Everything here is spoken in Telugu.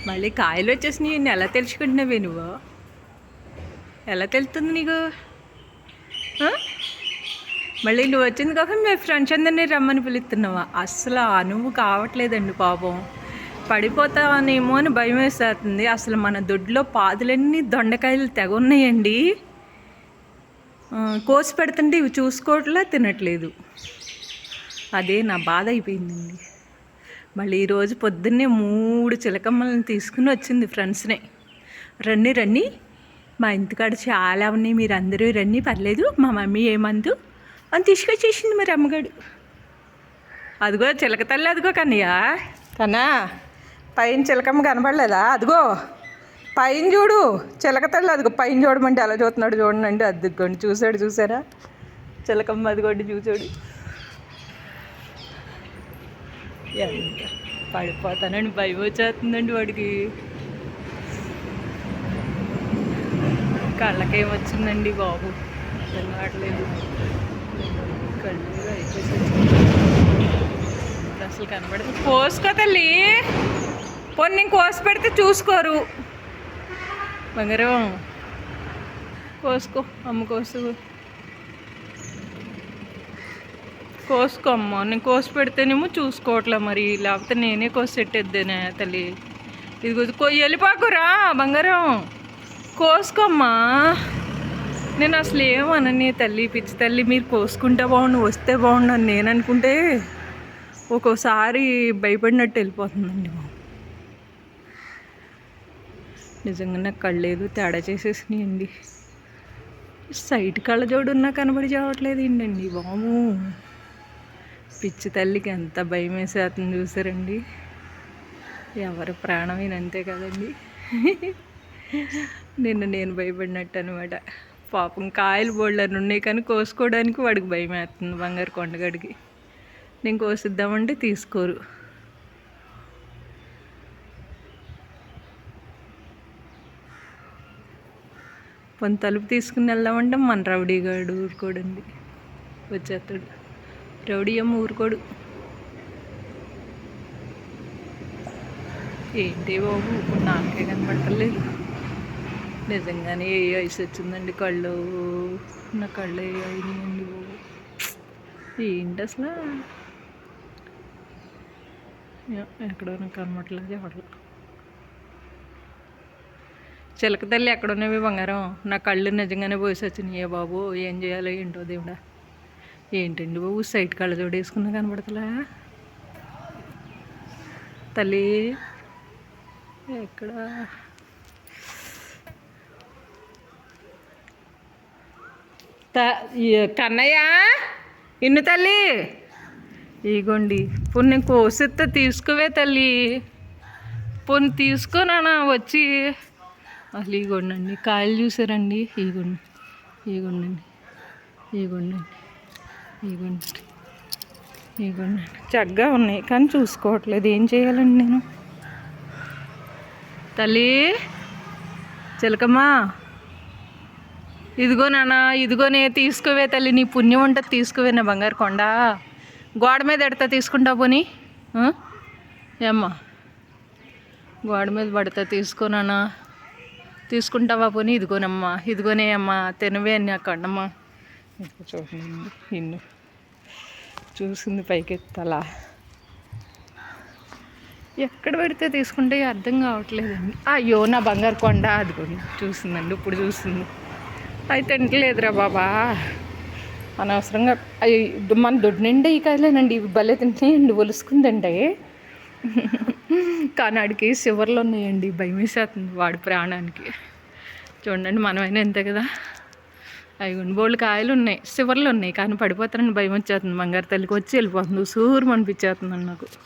మళ్ళీ కాయలు వచ్చేసినాయి. ఎలా తెలుసుకుంటున్నావే నువ్వు? ఎలా తెలుస్తుంది నీకు? మళ్ళీ నువ్వు వచ్చింది కాక మీ ఫ్రెండ్స్ అందరినీ రమ్మని పిలుస్తున్నావా? అసలు నువ్వు కావట్లేదండి పాపం. పడిపోతావనేమో అని భయం వేసేస్తుంది. అసలు మన దొడ్లో పాదులన్నీ దొండకాయలు తెగ ఉన్నాయండి. కోసి పెడుతుంటే ఇవి చూసుకోవట్లా, తినట్లేదు. అదే నా బాధ అయిపోయిందండి. మళ్ళీ ఈరోజు పొద్దున్నే 3 చిలకమ్మలను తీసుకుని వచ్చింది ఫ్రెండ్స్ని. రండి రండి, మా ఇంటికాడ చాలా ఉన్నాయి, మీరు అందరూ రండి, పర్లేదు, మా మమ్మీ ఏమందు అని తీసుకొచ్చేసింది మరి అమ్మగాడు. అదిగో చిలక తల్లి, అదిగో కన్నయ్య. కన్నా పైన చిలకమ్మ కనపడలేదా? అదిగో పైన చూడు, చిలక తల్లి అదిగో పైన చూడమంటే అలా చూస్తున్నాడు. చూడండి, అదిగోండి, చూసారా చిలకమ్మ? అదిగోండి చూసాడు. ఎంత పడిపోతానండి, భయం వచ్చేస్తుందండి వాడికి. కళ్ళకేమొచ్చిందండి బాబు, తెలియట్లేదు. కళ్ళు అయిపోయి అసలు కనబడదు. కోసుకో తల్లి, పోనీ నేను కోసి పెడితే చూసుకోరు. బంగారం కోసుకో, అమ్మ కోసుకో అమ్మ. నేను కోసి పెడితేనేమో చూసుకోవట్లే, మరి లేకపోతే నేనే కోసి పెట్టేద్దేనే తల్లి. ఇదిగో వెళ్ళిపోకురా బంగారం, కోసుకోమ్మా. నేను అసలు ఏమనని తల్లి, పిచ్చి తల్లి, మీరు కోసుకుంటే బాగుండు, వస్తే బాగుండు అని నేను అనుకుంటే ఒక్కోసారి భయపడినట్టు వెళ్ళిపోతుందండి బాబు. నిజంగా నాకు కళ్ళేదు తేడా చేసేసినాయండి. సైట్ కళ్ళజోడు ఉన్నా కనబడి చావట్లేదు ఏంటండి బాబు. పిచ్చి తల్లికి ఎంత భయం వేసేస్తుంది చూసారండి. ఎవరి ప్రాణమైన అంతే కదండి. నేను భయపడినట్టు అనమాట. పాపం కాయలు బోళ్ళని ఉన్నాయి కానీ కోసుకోవడానికి వాడికి భయం వేస్తుంది బంగారు కొండగడికి. నేను కోసిద్దామంటే తీసుకోరు. కొన్ని తలుపు తీసుకుని వెళ్దామంటే మన రౌడీగాడు ఊరుకోడండి, వచ్చేస్తాడు. రౌడీ ఏమో ఊరుకోడు. ఏంటి బాబు, ఇప్పుడు నాకే కనపడతలేదు. నిజంగానే ఏ వయసు వచ్చిందండి, కళ్ళు నా కళ్ళు అయినాయండి బాబు. ఏంటి అసలు ఎక్కడో నాకు కనబడలేదు ఎవరు. చిలక తల్లి ఎక్కడున్నవి బంగారం? నా కళ్ళు నిజంగానే పోసి వచ్చినాయే బాబు. ఏం చేయాలో ఏంటో దేవుడా. ఏంటండి బాబు, సైట్ కళ్ళ జోడేసుకున్నా కనబడతలా తల్లి? ఎక్కడ కన్నయ్య, ఇన్ను తల్లి, ఇగోండి. ఇప్పుడు నేను కోసిస్తే తీసుకువే తల్లి, పోనీ తీసుకోనా వచ్చి. అసలు ఇగోండి కాయలు చూసారండి, ఇగోండి చక్కగా ఉన్నాయి కానీ చూసుకోవట్లేదు. ఏం చేయాలండి నేను? తల్లి చిలకమ్మా, ఇదిగో నాన్న, ఇదిగోనే తీసుకోవే తల్లి, నీ పుణ్యం ఉంటుంది తీసుకోవే నా బంగారు కొండ. గోడ మీద ఎడతా తీసుకుంటా పోనీ. ఏమ్మా, గోడ మీద పడతా తీసుకోనా? తీసుకుంటావా పోనీ? ఇదిగోనమ్మా, ఇదిగోనే అమ్మా, తినవే అని అక్కడమ్మా. చూడండి, ఇన్ను చూసింది పైకెత్తాలా. ఎక్కడ పెడితే తీసుకుంటే అర్థం కావట్లేదండి. అయ్యో నా బంగారు కొండ, అదిగోండి చూసిందండి, ఇప్పుడు చూసింది. అయితే తింటలేదురా బాబా, అనవసరంగా. మన దొడ్డు నిండా ఈ కాయలేనండి, ఇవి భలే తింటున్నాయండి, ఒలుసుకుందండి. కానీ ఆడికి చివర్లు ఉన్నాయండి, భయం వేసేస్తుంది వాడి ప్రాణానికి. చూడండి, మనమైనా అంతే కదా. అవి బోళ్ళు కాయలు ఉన్నాయి, చివర్లు ఉన్నాయి, కానీ పడిపోతానని భయం వచ్చేస్తుంది. బంగారు తల్లికి వచ్చి వెళ్ళిపోతుంది, సూరు అనిపించేస్తుందండి నాకు.